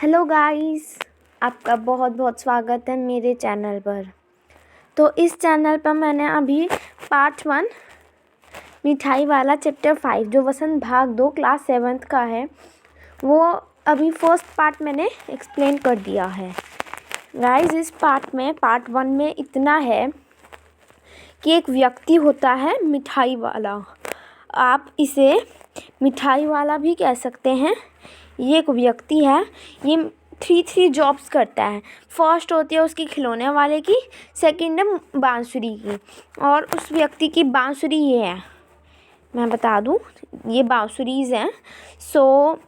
Hello guys, आपका बहुत बहुत स्वागत है मेरे चैनल पर। तो इस चैनल पर मैंने अभी पार्ट 1 मिठाई वाला चैप्टर 5 जो वसंत भाग 2 क्लास 7th का है, वो अभी फर्स्ट पार्ट मैंने एक्सप्लेन कर दिया है। गाइस, इस पार्ट 1 में इतना है कि एक व्यक्ति होता है मिठाई वाला। आप इसे मिठाई वाला भी कह सकते हैं। ये एक व्यक्ति है, ये थ्री जॉब्स करता है। फर्स्ट होती है उसकी खिलौने वाले की, सेकंड है बांसुरी की। और उस व्यक्ति की बांसुरी ये है, मैं बता दूं, ये बांसुरीज़ हैं। सो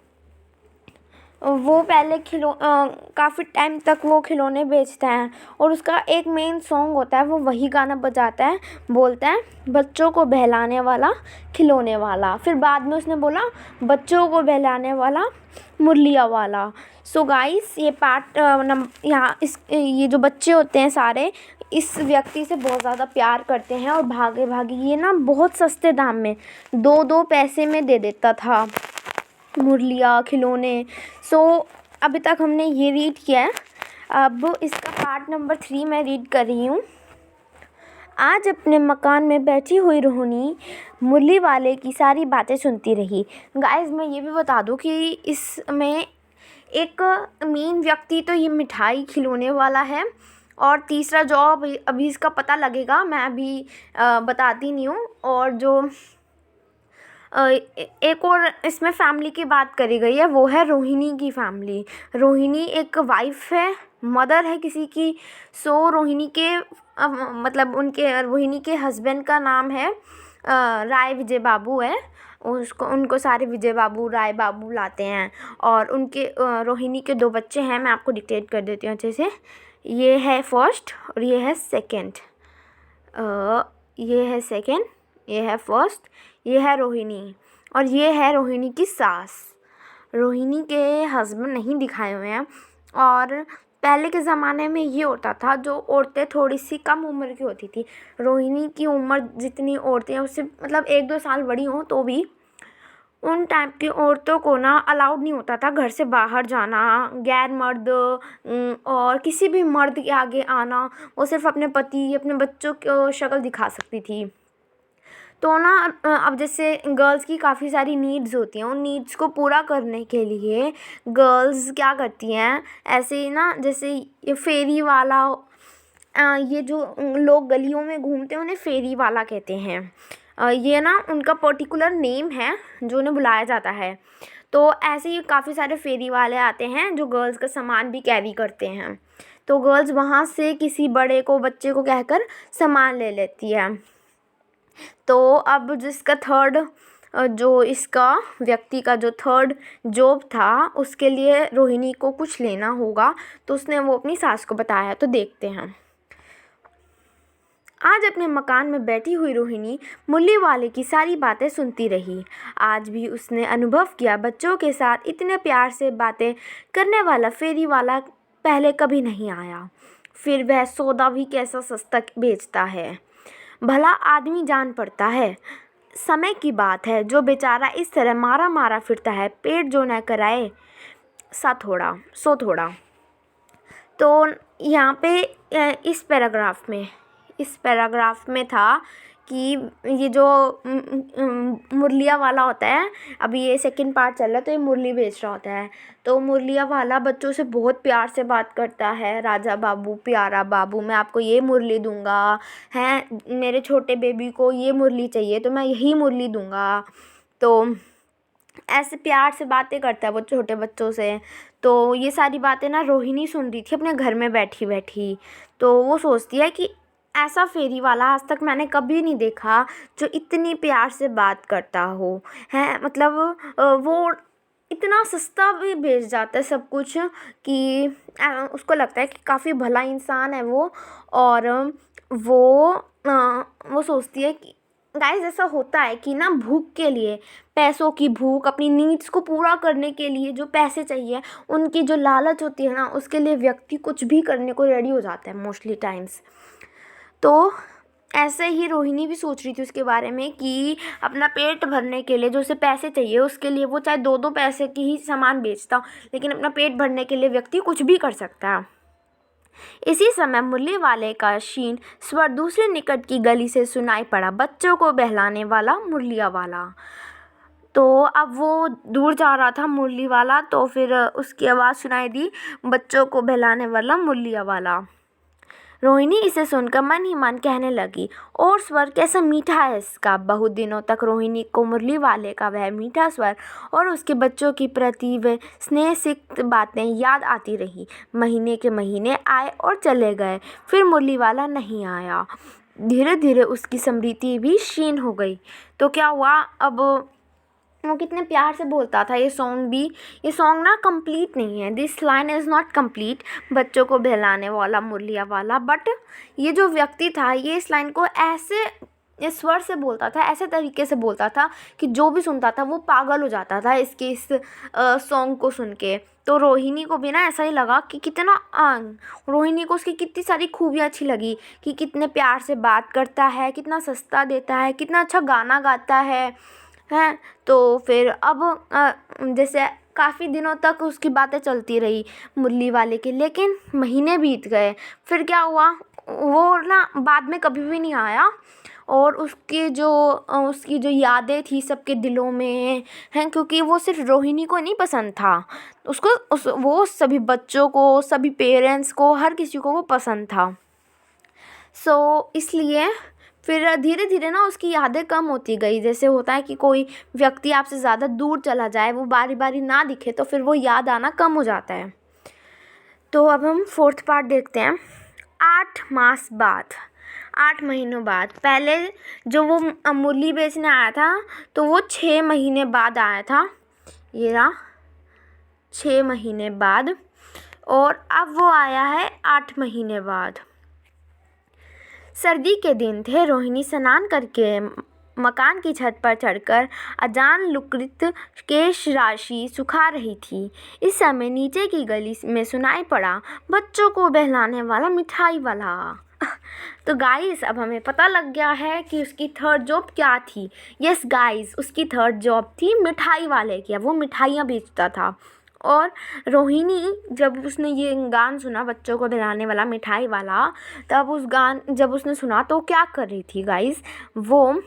वो पहले काफ़ी टाइम तक वो खिलौने बेचता है और उसका एक मेन सॉन्ग होता है, वो वही गाना बजाता है, बोलता है बच्चों को बहलाने वाला खिलौने वाला। फिर बाद में उसने बोला बच्चों को बहलाने वाला मुरलिया वाला। सो गाइस, ये पार्ट यहाँ ये जो बच्चे होते हैं सारे इस व्यक्ति से बहुत ज़्यादा प्यार करते हैं और भागे भागे ये ना बहुत सस्ते दाम में 2-2 पैसे में दे देता था मुरलिया खिलौने। सो अभी तक हमने ये रीड किया है। अब इसका पार्ट नंबर 3 मैं रीड कर रही हूँ। आज अपने मकान में बैठी हुई रोहिणी मुरली वाले की सारी बातें सुनती रही। गाइस, मैं ये भी बता दूँ कि इसमें एक मेन व्यक्ति तो ये मिठाई खिलौने वाला है और तीसरा जॉब अभी इसका पता लगेगा, मैं अभी बताती नहीं हूँ। और जो एक और इसमें फैमिली की बात करी गई है, वो है रोहिणी की फैमिली। रोहिणी एक वाइफ है, मदर है किसी की। सो रोहिणी के मतलब रोहिणी के हस्बैंड का नाम है राय विजय बाबू है। उनको सारे विजय बाबू राय बाबू लाते हैं। और उनके रोहिणी के 2 बच्चे हैं, मैं आपको डिक्टेट कर देती हूँ अच्छे से। ये है फर्स्ट और ये है सेकंड। ये है सेकंड, ये है फर्स्ट, ये है रोहिणी और ये है रोहिणी की सास। रोहिणी के हस्बैंड नहीं दिखाए हुए हैं। और पहले के ज़माने में ये होता था, जो औरतें थोड़ी सी कम उम्र की होती थी, रोहिणी की उम्र जितनी औरतें हैं उससे मतलब 1-2 साल बड़ी हों तो भी उन टाइप की औरतों को ना अलाउड नहीं होता था घर से बाहर जाना, गैर मर्द और किसी भी मर्द के आगे आना। वो सिर्फ अपने पति अपने बच्चों को शक्ल दिखा सकती थी। तो ना अब जैसे गर्ल्स की काफ़ी सारी नीड्स होती हैं, उन नीड्स को पूरा करने के लिए गर्ल्स क्या करती हैं, ऐसे ही ना जैसे ये फेरी वाला, ये जो लोग गलियों में घूमते हैं उन्हें फेरी वाला कहते हैं। ये ना उनका पर्टिकुलर नेम है जो उन्हें बुलाया जाता है। तो ऐसे ही काफ़ी सारे फेरी वाले आते हैं जो गर्ल्स का सामान भी कैरी करते हैं। तो गर्ल्स वहाँ से किसी बड़े को बच्चे को कहकर सामान ले लेती है। तो अब जिसका थर्ड जो इसका व्यक्ति का जो थर्ड जॉब था, उसके लिए रोहिणी को कुछ लेना होगा, तो उसने वो अपनी सास को बताया। तो देखते हैं। आज अपने मकान में बैठी हुई रोहिणी मुरली वाले की सारी बातें सुनती रही। आज भी उसने अनुभव किया बच्चों के साथ इतने प्यार से बातें करने वाला फेरी वाला पहले कभी नहीं आया। फिर वह सौदा भी कैसा सस्ता बेचता है, भला आदमी जान पड़ता है। समय की बात है, जो बेचारा इस तरह मारा मारा फिरता है, पेट जो न कराए सो थोड़ा। तो यहाँ पे इस पैराग्राफ में था कि ये जो मुरलिया वाला होता है, अभी ये सेकंड पार्ट चल रहा है, तो ये मुरली बेच रहा होता है। तो मुरलिया वाला बच्चों से बहुत प्यार से बात करता है, राजा बाबू प्यारा बाबू मैं आपको ये मुरली दूंगा, हैं मेरे छोटे बेबी को ये मुरली चाहिए तो मैं यही मुरली दूंगा। तो ऐसे प्यार से बातें करता है वो छोटे बच्चों से। तो ये सारी बातें ना रोहिणी सुन रही थी अपने घर में बैठी बैठी। तो वो सोचती है कि ऐसा फेरी वाला आज तक मैंने कभी नहीं देखा जो इतनी प्यार से बात करता हो, है मतलब वो इतना सस्ता भी बेच जाता है सब कुछ कि उसको लगता है कि काफ़ी भला इंसान है वो। और वो सोचती है कि गाइस, ऐसा होता है कि ना भूख के लिए, पैसों की भूख, अपनी नीड्स को पूरा करने के लिए जो पैसे चाहिए, उनकी जो लालच होती है ना, उसके लिए व्यक्ति कुछ भी करने को रेडी हो जाता है मोस्टली टाइम्स। तो ऐसे ही रोहिणी भी सोच रही थी उसके बारे में कि अपना पेट भरने के लिए जो उसे पैसे चाहिए उसके लिए वो चाहे 2-2 पैसे की ही सामान बेचता हो, लेकिन अपना पेट भरने के लिए व्यक्ति कुछ भी कर सकता है। इसी समय मुरली वाले का क्षीण स्वर दूसरे निकट की गली से सुनाई पड़ा, बच्चों को बहलाने वाला मुरलिया वाला। तो अब वो दूर जा रहा था मुरली वाला, तो फिर उसकी आवाज़ सुनाई दी, बच्चों को बहलाने वाला मुरलिया वाला। रोहिणी इसे सुनकर मन ही मन कहने लगी, और स्वर कैसा मीठा है इसका। बहुत दिनों तक रोहिणी को मुरली वाले का वह मीठा स्वर और उसके बच्चों की प्रति वे स्नेह सिक्त बातें याद आती रही। महीने के महीने आए और चले गए, फिर मुरली वाला नहीं आया। धीरे धीरे उसकी स्मृति भी क्षीण हो गई। तो क्या हुआ, अब वो कितने प्यार से बोलता था। ये सॉन्ग ना कंप्लीट नहीं है, this line is not complete, बच्चों को बहलाने वाला मुरलिया वाला। बट ये जो व्यक्ति था ये इस लाइन को ऐसे इस स्वर से बोलता था, ऐसे तरीके से बोलता था कि जो भी सुनता था वो पागल हो जाता था इस सॉन्ग को सुन के। तो रोहिणी को भी ना ऐसा ही लगा कि कितना रोहिणी को उसकी कितनी सारी खूबियाँ अच्छी लगी कि कितने प्यार से बात करता है, कितना सस्ता देता है, कितना अच्छा गाना गाता है। तो फिर अब जैसे काफ़ी दिनों तक उसकी बातें चलती रही मुरली वाले की, लेकिन महीने बीत गए। फिर क्या हुआ, वो ना बाद में कभी भी नहीं आया, और उसकी जो यादें थी सबके दिलों में हैं, क्योंकि वो सिर्फ रोहिणी को नहीं पसंद था, वो सभी बच्चों को, सभी पेरेंट्स को, हर किसी को वो पसंद था। इसलिए फिर धीरे धीरे ना उसकी यादें कम होती गई। जैसे होता है कि कोई व्यक्ति आपसे ज़्यादा दूर चला जाए, वो बारी बारी ना दिखे, तो फिर वो याद आना कम हो जाता है। तो अब हम 4th पार्ट देखते हैं। 8 मास बाद, 8 महीनों बाद। पहले जो वो मुरली बेचने आया था तो वो 6 महीने बाद आया था, ये रहा 6 महीने बाद, और अब वो आया है 8 महीने बाद। सर्दी के दिन थे। रोहिणी स्नान करके मकान की छत पर चढ़कर अजान लुकृत केश राशि सुखा रही थी। इस समय नीचे की गली में सुनाई पड़ा, बच्चों को बहलाने वाला मिठाई वाला। तो गाइस अब हमें पता लग गया है कि उसकी थर्ड जॉब क्या थी। यस गाइस, उसकी थर्ड जॉब थी मिठाई वाले की। वो मिठाइयाँ बेचता था। और रोहिणी जब उसने ये गान सुना, बच्चों को बहलाने वाला मिठाई वाला, तब जब उसने सुना तो क्या कर रही थी गाइस, वो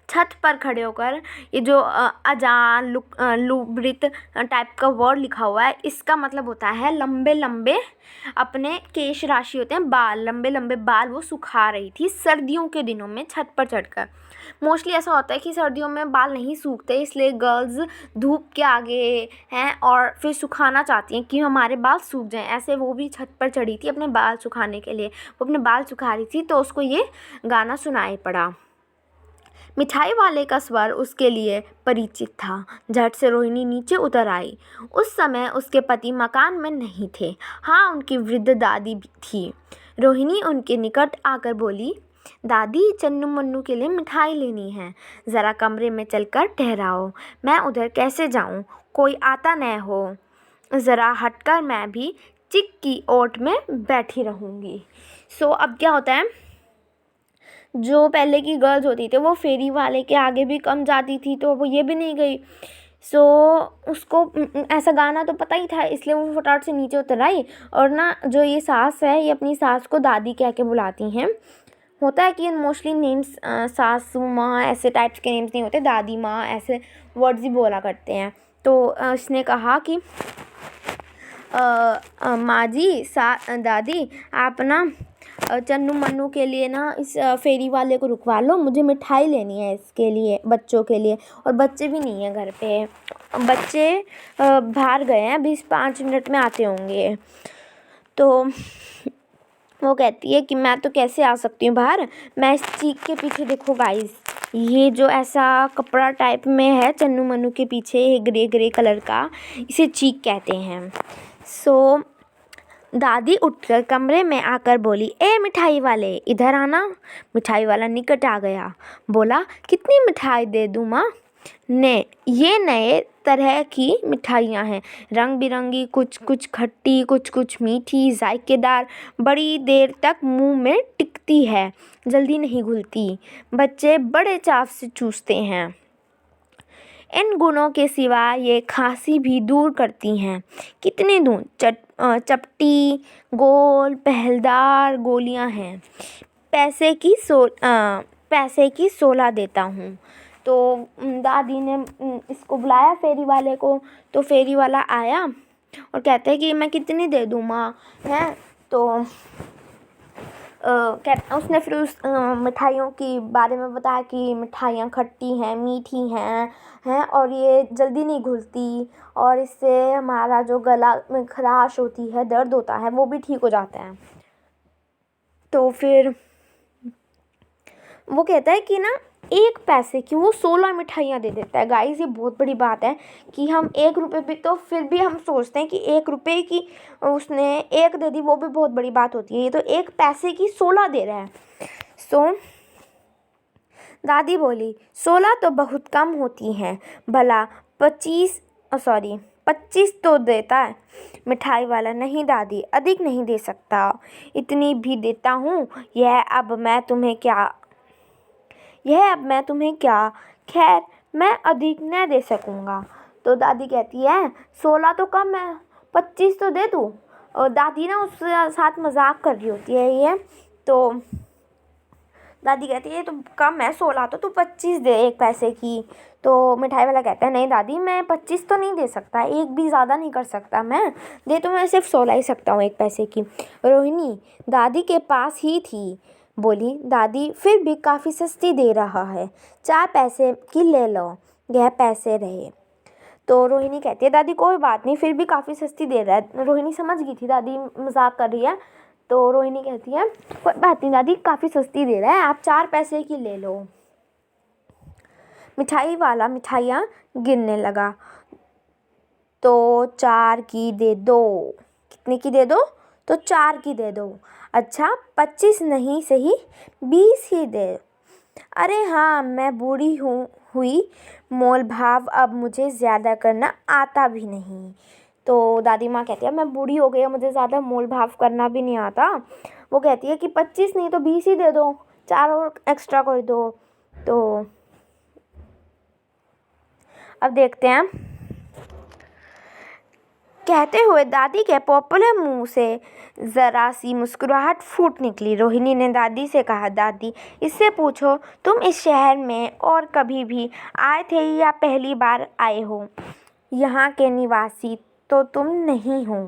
छत पर खड़े होकर ये जो अजान लुब्रित टाइप का वर्ड लिखा हुआ है, इसका मतलब होता है लंबे लंबे अपने केश राशि होते हैं, बाल, लंबे लंबे बाल वो सुखा रही थी सर्दियों के दिनों में छत पर चढ़कर। मोस्टली ऐसा होता है कि सर्दियों में बाल नहीं सूखते, इसलिए गर्ल्स धूप के आगे हैं और फिर सुखाना चाहती हैं कि हमारे बाल सूख जाएं। ऐसे वो भी छत पर चढ़ी थी अपने बाल सुखाने के लिए। वो अपने बाल सुखा रही थी, तो उसको ये गाना सुनाई पड़ा। मिठाई वाले का स्वर उसके लिए परिचित था। झट से रोहिणी नीचे उतर आई। उस समय उसके पति मकान में नहीं थे। हाँ, उनकी वृद्ध दादी भी थी। रोहिणी उनके निकट आकर बोली, दादी, चन्नू मन्नू के लिए मिठाई लेनी है, ज़रा कमरे में चलकर ठहराओ। मैं उधर कैसे जाऊं, कोई आता न हो। ज़रा हटकर मैं भी चिक की ओट में बैठी रहूँगी। अब क्या होता है, जो पहले की गर्ल्स होती थी वो फेरी वाले के आगे भी कम जाती थी, तो वो ये भी नहीं गई। उसको ऐसा गाना तो पता ही था, इसलिए वो फटाफट से नीचे उतर आई। और ना जो ये सास है, ये अपनी सास को दादी कह के बुलाती हैं। होता है कि मोस्टली नेम्स सासू माँ ऐसे टाइप्स के नेम्स नहीं होते, दादी माँ ऐसे वर्ड्स ही बोला करते हैं। तो उसने कहा कि माँ जी, दादी, आप ना चन्नू मन्नू के लिए ना इस फेरी वाले को रुकवा लो, मुझे मिठाई लेनी है इसके लिए, बच्चों के लिए। और बच्चे भी नहीं हैं घर पे, बच्चे बाहर गए हैं, 20-5 मिनट में आते होंगे। तो वो कहती है कि मैं तो कैसे आ सकती हूँ बाहर। मैं इस चीक के पीछे, देखो गाइस, ये जो ऐसा कपड़ा टाइप में है चन्नू मन्नू के पीछे, ग्रे ग्रे कलर का, इसे चीक कहते हैं। दादी उठकर कमरे में आकर बोली, ए मिठाई वाले, इधर आना। मिठाई वाला निकट आ गया, बोला, कितनी मिठाई दे दूँ माँ? ये नए तरह की मिठाइयाँ हैं, रंग बिरंगी, कुछ कुछ खट्टी, कुछ कुछ मीठी, जायकेदार, बड़ी देर तक मुंह में दिखती है, जल्दी नहीं घुलती। बच्चे बड़े चाव से चूसते हैं। इन गुणों के सिवा ये खांसी भी दूर करती हैं। कितनी दूर चपटी, गोल, पहलदार गोलियां हैं। पैसे की 16 देता हूँ। तो दादी ने इसको बुलाया फेरी वाले को। तो फेरी वाला आया और कहता है कि मैं कितनी दे दूँ माँ, हैं। तो उसने फिर उस मिठाइयों के बारे में बताया कि मिठाइयाँ खट्टी हैं, मीठी हैं और ये जल्दी नहीं घुलती, और इससे हमारा जो गला में खराश होती है, दर्द होता है, वो भी ठीक हो जाता है। तो फिर वो कहता है कि ना 1 पैसे की वो 16 मिठाइयाँ दे देता है। गाइस, ये बहुत बड़ी बात है कि हम 1 रुपये भी, तो फिर भी हम सोचते हैं कि 1 रुपये की उसने 1 दे दी, वो भी बहुत बड़ी बात होती है। ये तो 1 पैसे की 16 दे रहा है। दादी बोली, 16 तो बहुत कम होती हैं, भला 25 तो देता है। मिठाई वाला, नहीं दादी, अधिक नहीं दे सकता, इतनी भी देता हूँ। यह अब मैं तुम्हें क्या, खैर मैं अधिक न दे सकूँगा। तो दादी कहती है 16 तो कम है, 25 तो दे दूँ। और दादी ना उसके साथ मजाक कर रही होती है ये। तो दादी कहती है ये तो कम है 16, तो तू 25 दे 1 पैसे की। तो मिठाई वाला कहता है नहीं दादी, मैं 25 तो नहीं दे सकता, एक भी ज़्यादा नहीं कर सकता, मैं सिर्फ 16 ही सकता हूँ 1 पैसे की। रोहिणी दादी के पास ही थी, बोली, दादी फिर भी काफ़ी सस्ती दे रहा है, 4 पैसे की ले लो, यह पैसे रहे। तो रोहिणी कहती है दादी कोई बात नहीं, फिर भी काफ़ी सस्ती दे रहा है। रोहिणी समझ गई थी दादी मजाक कर रही है। तो रोहिणी कहती है कोई बात नहीं दादी, काफ़ी सस्ती दे रहा है, आप 4 पैसे की ले लो। मिठाई वाला मिठाइयाँ गिनने लगा। तो 4 की दे दो। कितने की दे दो? तो 4 की दे दो। अच्छा 25 नहीं सही, 20 ही दे। अरे हाँ, मैं बूढ़ी हुई, मोल भाव अब मुझे ज़्यादा करना आता भी नहीं। तो दादी माँ कहती है मैं बूढ़ी हो गई, मुझे ज़्यादा मोल भाव करना भी नहीं आता। वो कहती है कि 25 नहीं तो 20 ही दे दो, 4 और एक्स्ट्रा कर दो। तो अब देखते हैं। कहते हुए दादी के पोपले मुंह से जरा सी मुस्कुराहट फूट निकली। रोहिणी ने दादी से कहा, दादी इससे पूछो तुम इस शहर में और कभी भी आए थे या पहली बार आए हो? यहाँ के निवासी तो तुम नहीं हो।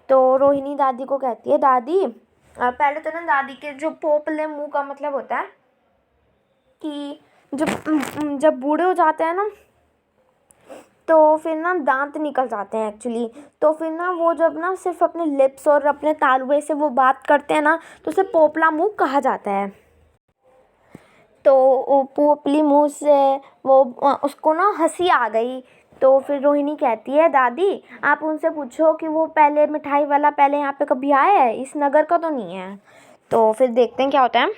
तो रोहिणी दादी को कहती है, दादी पहले तो ना दादी के जो पोपले मुंह का मतलब होता है कि जब बूढ़े हो जाते हैं ना, तो फिर ना दांत निकल जाते हैं एक्चुअली। तो फिर ना वो जब ना सिर्फ अपने लिप्स और अपने तालुए से वो बात करते हैं ना, तो उसे पोपला मुंह कहा जाता है। तो वो पोपली मुंह से वो उसको ना हंसी आ गई। तो फिर रोहिणी कहती है, दादी आप उनसे पूछो कि वो पहले मिठाई वाला पहले यहाँ पे कभी आया है, इस नगर का तो नहीं है। तो फिर देखते हैं क्या होता है।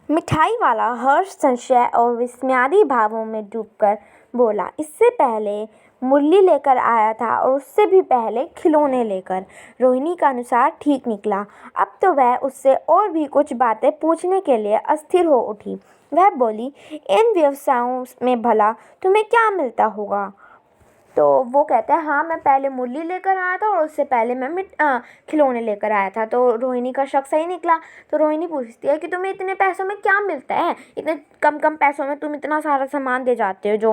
मिठाई वाला हर्ष, संशय और विस्मयादि भावों में डूबकर बोला, इससे पहले मुरली लेकर आया था और उससे भी पहले खिलौने लेकर। रोहिणी का अनुसार ठीक निकला। अब तो वह उससे और भी कुछ बातें पूछने के लिए अस्थिर हो उठी। वह बोली, इन व्यवसायों में भला तुम्हें क्या मिलता होगा? तो वो कहता है, हाँ मैं पहले मुरली लेकर आया था और उससे पहले मैं खिलौने लेकर आया था। तो रोहिणी का शक सही निकला। तो रोहिणी पूछती है कि तुम्हें इतने पैसों में क्या मिलता है, इतने कम कम पैसों में तुम इतना सारा सामान दे जाते हो जो।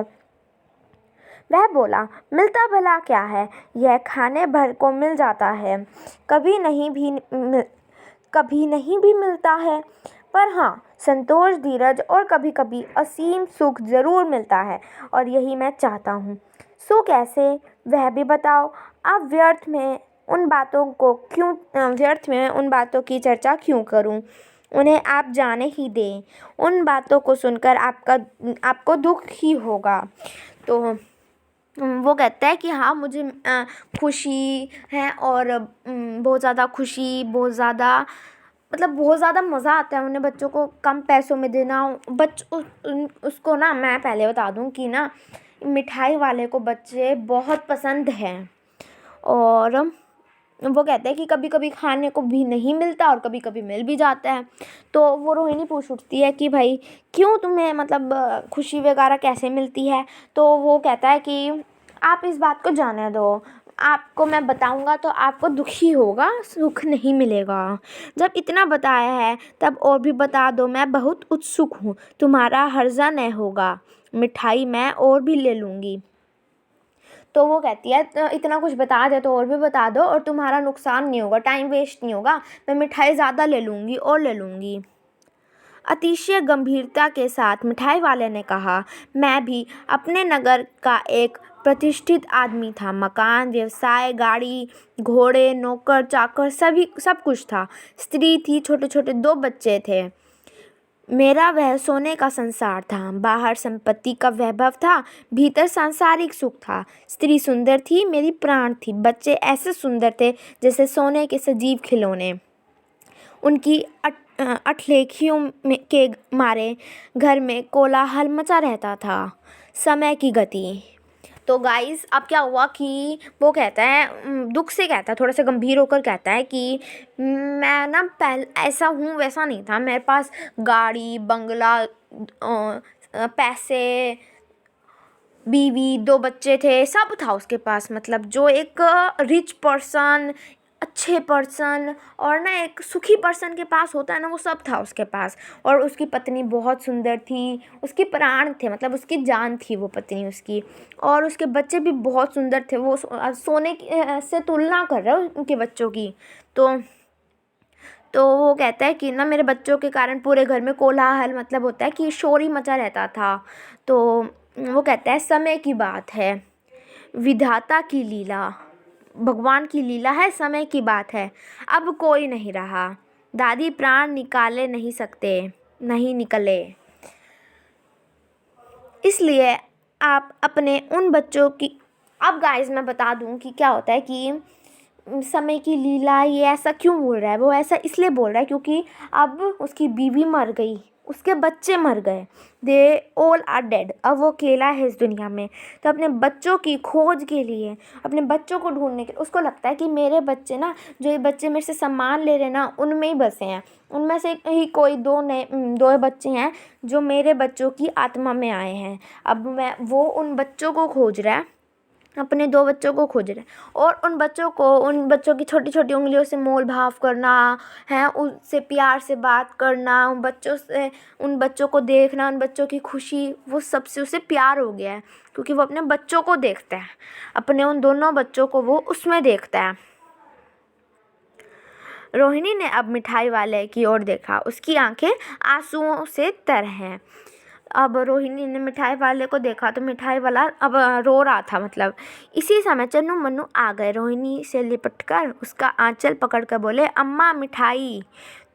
वह बोला, मिलता भला क्या है, यह खाने भर को मिल जाता है, कभी नहीं भी मिलता है, पर हाँ संतोष, धीरज और कभी कभी असीम सुख जरूर मिलता है, और यही मैं चाहता हूँ। सो कैसे, वह भी बताओ। आप व्यर्थ में उन बातों की चर्चा क्यों करूं? उन्हें आप जाने ही दें। उन बातों को सुनकर आपको दुख ही होगा। तो वो कहता है कि हाँ मुझे खुशी है, और बहुत ज़्यादा खुशी, बहुत ज़्यादा मज़ा आता है उन्हें बच्चों को कम पैसों में देना। उसको ना मैं पहले बता दूं कि ना मिठाई वाले को बच्चे बहुत पसंद हैं, और वो कहते हैं कि कभी कभी खाने को भी नहीं मिलता और कभी कभी मिल भी जाता है। तो वो रोहिणी पूछ उठती है कि भाई क्यों तुम्हें मतलब खुशी वगैरह कैसे मिलती है। तो वो कहता है कि आप इस बात को जाने दो, आपको मैं बताऊंगा तो आपको दुख ही होगा, सुख नहीं मिलेगा। जब इतना बताया है तब और भी बता दो, मैं बहुत उत्सुक हूँ, तुम्हारा हर्जा नहीं होगा, मिठाई मैं और भी ले लूँगी। तो वो कहती है इतना कुछ बता दे तो और भी बता दो, और तुम्हारा नुकसान नहीं होगा, टाइम वेस्ट नहीं होगा, मैं मिठाई ज़्यादा ले लूँगी और ले लूँगी। अतिशय गंभीरता के साथ मिठाई वाले ने कहा, मैं भी अपने नगर का एक प्रतिष्ठित आदमी था, मकान, व्यवसाय, गाड़ी, घोड़े, नौकर चाकर सब कुछ था, स्त्री थी, छोटे छोटे 2 बच्चे थे। मेरा वह सोने का संसार था, बाहर संपत्ति का वैभव था, भीतर सांसारिक सुख था। स्त्री सुंदर थी, मेरी प्राण थी, बच्चे ऐसे सुंदर थे जैसे सोने के सजीव खिलौने। उनकी अठलेखियों के मारे घर में कोलाहल मचा रहता था। समय की गति। तो गाइस अब क्या हुआ कि वो कहता है, दुख से कहता है, थोड़ा सा गंभीर होकर कहता है कि मैं ना ऐसा हूँ वैसा नहीं था, मेरे पास गाड़ी बंगला पैसे, बीवी, 2 बच्चे थे, सब था उसके पास। मतलब जो एक रिच पर्सन, अच्छे पर्सन और ना एक सुखी पर्सन के पास होता है ना, वो सब था उसके पास। और उसकी पत्नी बहुत सुंदर थी, उसके प्राण थे, मतलब उसकी जान थी वो पत्नी उसकी। और उसके बच्चे भी बहुत सुंदर थे, वो सोने से तुलना कर रहे हो उनके बच्चों की। तो वो कहता है कि ना मेरे बच्चों के कारण पूरे घर में कोलाहल, मतलब होता है कि शोर ही मचा रहता था। तो वो कहता है समय की बात है, विधाता की लीला, भगवान की लीला है, समय की बात है, अब कोई नहीं रहा, दादी प्राण निकाले नहीं निकले, इसलिए आप अपने उन बच्चों की। अब गाइस मैं बता दूं कि क्या होता है कि समय की लीला, ये ऐसा क्यों बोल रहा है, वो ऐसा इसलिए बोल रहा है क्योंकि अब उसकी बीवी मर गई, उसके बच्चे मर गए, दे ऑल आर डेड, अब वो अकेला है इस दुनिया में। तो अपने बच्चों की खोज के लिए, अपने बच्चों को ढूंढने के, उसको लगता है कि मेरे बच्चे ना, जो ये बच्चे मेरे से सम्मान ले रहे हैं ना, उनमें ही बसे हैं, उनमें से ही कोई 2 बच्चे हैं जो मेरे बच्चों की आत्मा में आए हैं। अब वो उन बच्चों को खोज रहा है, अपने 2 बच्चों को खोज रहे हैं, और उन बच्चों की छोटी छोटी उंगलियों से मोल भाव करना है, उनसे प्यार से बात करना, उन बच्चों को देखना, उन बच्चों की खुशी, वो सबसे उसे प्यार हो गया है क्योंकि वो अपने बच्चों को देखता है, अपने उन दोनों बच्चों को वो उसमें देखता है। रोहिणी ने अब मिठाई वाले की ओर देखा, उसकी आंखें आंसुओं से तर हैं। अब रोहिणी ने मिठाई वाले को देखा तो मिठाई वाला अब रो रहा था। मतलब इसी समय चन्नू मन्नू आ गए, रोहिणी से लिपटकर उसका आंचल पकड़कर बोले, अम्मा मिठाई।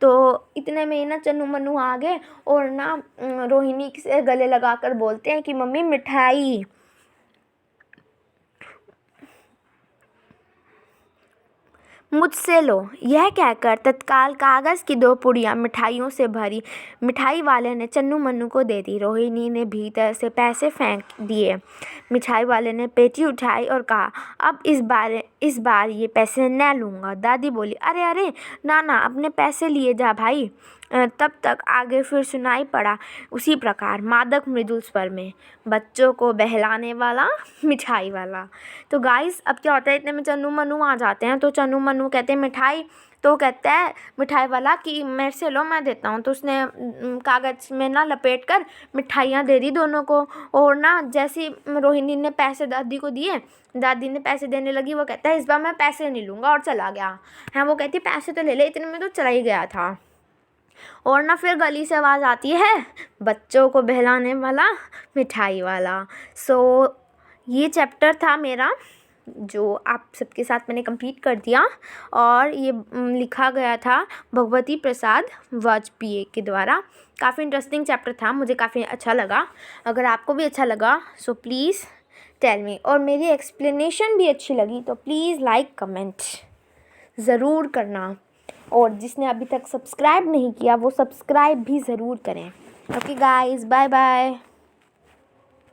तो इतने में ही ना चन्नू मन्नू आ गए और ना रोहिणी से गले लगाकर बोलते हैं कि मम्मी मिठाई। मुझसे लो, यह कहकर तत्काल कागज़ की 2 पुड़ियाँ मिठाइयों से भरी मिठाई वाले ने चन्नू मन्नू को दे दी। रोहिणी ने भीतर से पैसे फेंक दिए। मिठाई वाले ने पेटी उठाई और कहा, अब इस बार ये पैसे न लूँगा। दादी बोली, अरे अरे ना ना, अपने पैसे लिए जा भाई। तब तक आगे फिर सुनाई पड़ा उसी प्रकार मादक मृदुल स्वर में, बच्चों को बहलाने वाला मिठाई वाला। तो गाइस अब क्या होता है, इतने में चन्नू मन्नू आ जाते हैं। तो चन्नू मन्नू कहते हैं मिठाई, तो कहता है मिठाई वाला कि मेरे से लो, मैं देता हूँ। तो उसने कागज़ में ना लपेट कर मिठाइयाँ दे दी दोनों को। और ना जैसे रोहिणी ने पैसे दादी को दिए, दादी ने पैसे देने लगी, वो कहता है इस बार मैं पैसे नहीं लूँगा, और चला गया। हाँ, वो कहती पैसे तो ले ले, इतने में तो चला ही गया था। और ना फिर गली से आवाज़ आती है, बच्चों को बहलाने वाला मिठाई वाला। सो ये चैप्टर था मेरा, जो आप सबके साथ मैंने कंप्लीट कर दिया। और ये लिखा गया था भगवती प्रसाद वाजपेयी के द्वारा। काफ़ी इंटरेस्टिंग चैप्टर था, मुझे काफ़ी अच्छा लगा। अगर आपको भी अच्छा लगा सो प्लीज़ टेल मी, और मेरी एक्सप्लेनेशन भी अच्छी लगी तो प्लीज़ लाइक कमेंट ज़रूर करना। और जिसने अभी तक सब्सक्राइब नहीं किया वो सब्सक्राइब भी ज़रूर करें। Okay guys, bye bye.